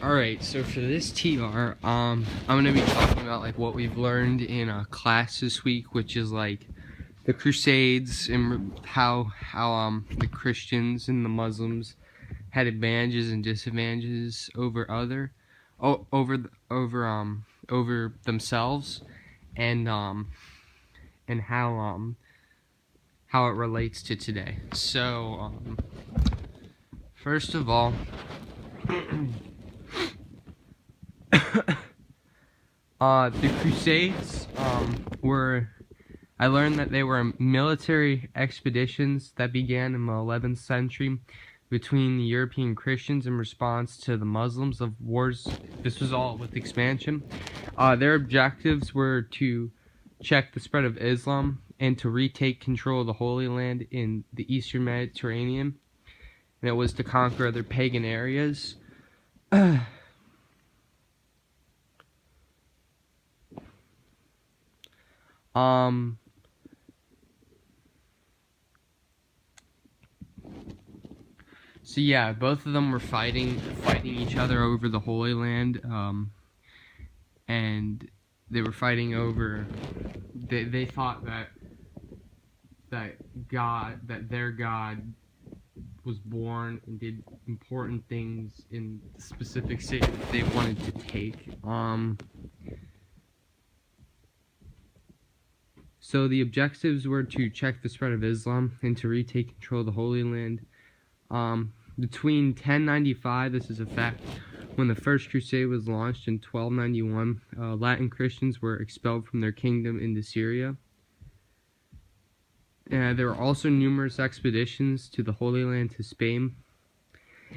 Alright, so for this TR, I'm gonna be talking about like what we've learned in class this week, which is like the Crusades and how the Christians and the Muslims had advantages and disadvantages over over themselves, and how it relates to today. So first of all. The Crusades I learned that they were military expeditions that began in the 11th century between the European Christians in response to the Muslims of wars. This was all with expansion. Their objectives were to check the spread of Islam and to retake control of the Holy Land in the Eastern Mediterranean. And it was to conquer other pagan areas. So yeah, both of them were fighting each other over the Holy Land, and they were fighting over. They thought that their God was born and did important things in the specific city that they wanted to take. So the objectives were to check the spread of Islam and to retake control of the Holy Land. Between 1095, this is a fact, when the First Crusade was launched in 1291, Latin Christians were expelled from their kingdom into Syria. There were also numerous expeditions to the Holy Land to Spain.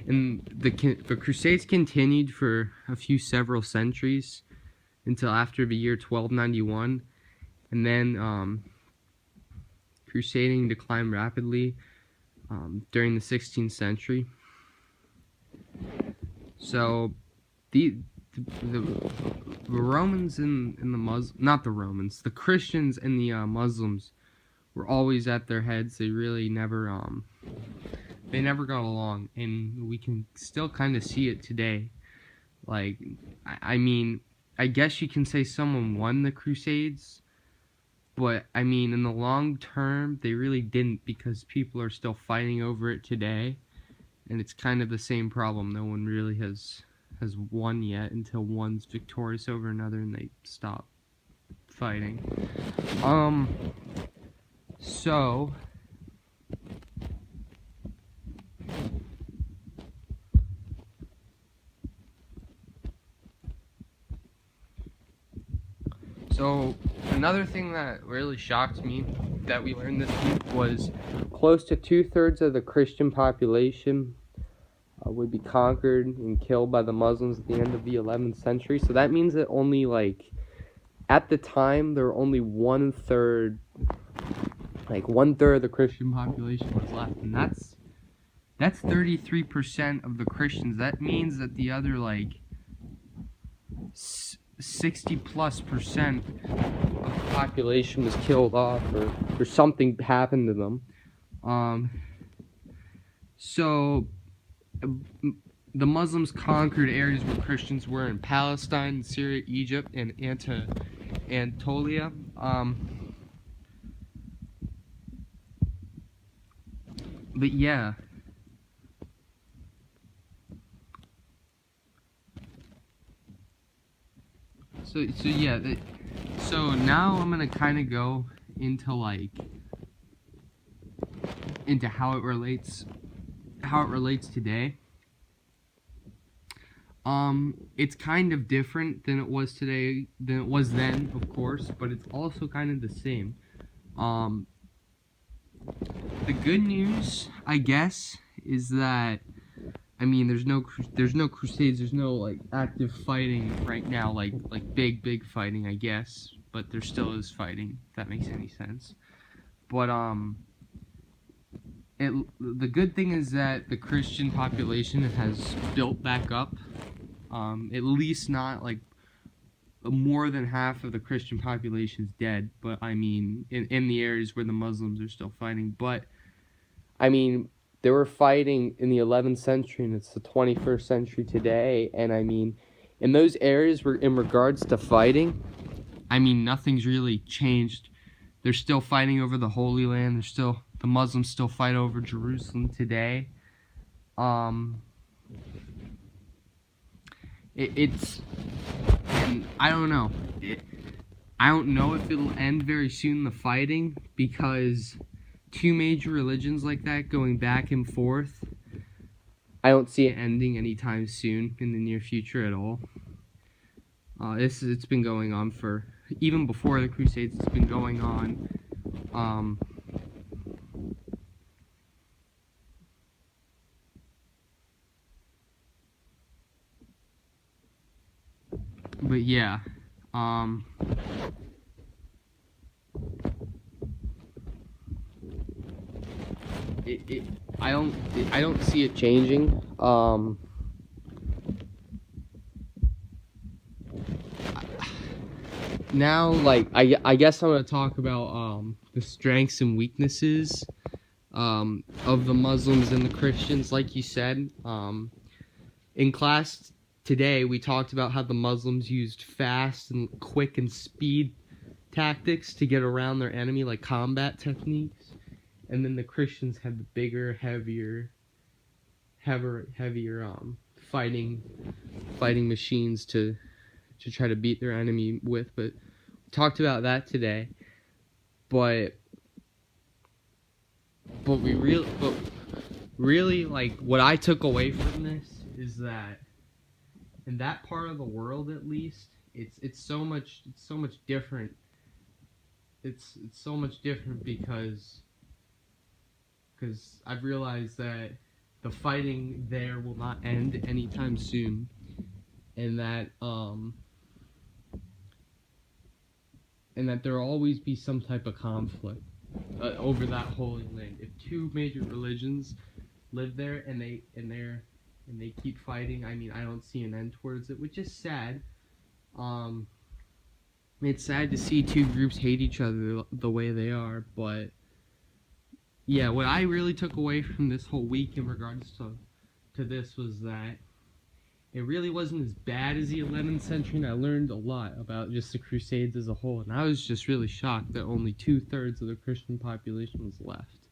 And the Crusades continued for several centuries until after the year 1291. And then crusading declined rapidly during the 16th century. So the Romans and the Christians and the Muslims were always at their heads. They really never got along, and we can still kind of see it today. Like, I mean, I guess you can say someone won the Crusades, but I mean, in the long term, they really didn't, because people are still fighting over it today, and it's kind of the same problem. No one really has won yet until one's victorious over another and they stop fighting. So another thing that really shocked me that we learned this week was close to 2/3 of the Christian population would be conquered and killed by the Muslims at the end of the 11th century. So that means that only, like, at the time, there were only one-third of the Christian population was left, and that's 33% of the Christians. That means that the other, like, 60+% of the population was killed off, or something happened to them. So the Muslims conquered areas where Christians were in Palestine, Syria, Egypt, and Anatolia. But yeah. So now I'm gonna kind of go into how it relates today. It's kind of different than it was today, than it was then, of course, but it's also kind of the same. The good news, I guess, is that, I mean, there's no crusades, there's no, like, active fighting right now, like big fighting, I guess, but there still is fighting, if that makes any sense. But the good thing is that the Christian population has built back up. At least not, like, more than half of the Christian population is dead, but I mean, in the areas where the Muslims are still fighting. But I mean, they were fighting in the 11th century, and it's the 21st century today. And I mean, in those areas where, in regards to fighting, I mean, nothing's really changed. They're still fighting over the Holy Land. The Muslims still fight over Jerusalem today. It's, and I don't know. I don't know if it'll end very soon, the fighting, because two major religions like that going back and forth, I don't see it ending anytime soon in the near future at all. It's been going on for, even before the Crusades, it's been going on. But yeah, I don't see it changing. Now, like, I guess I'm gonna talk about the strengths and weaknesses of the Muslims and the Christians. Like you said, in class today we talked about how the Muslims used fast and quick and speed tactics to get around their enemy, like combat techniques, and then the Christians had the bigger, heavier fighting machines to try to beat their enemy with. But we talked about that today. But really, like, what I took away from this is that in that part of the world, at least, it's so much different. It's so much different because I've realized that the fighting there will not end anytime soon, and that there will always be some type of conflict over that Holy Land. If two major religions live there and they keep fighting, I mean, I don't see an end towards it, which is sad. It's sad to see two groups hate each other the way they are, but yeah, what I really took away from this whole week in regards to this was that it really wasn't as bad as the 11th century, and I learned a lot about just the Crusades as a whole, and I was just really shocked that only 2/3 of the Christian population was left.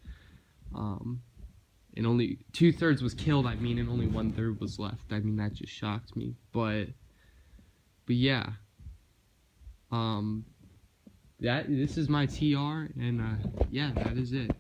And only 2/3 was killed, I mean, and only 1/3 was left. I mean, that just shocked me. But yeah. This is my TR, and yeah, that is it.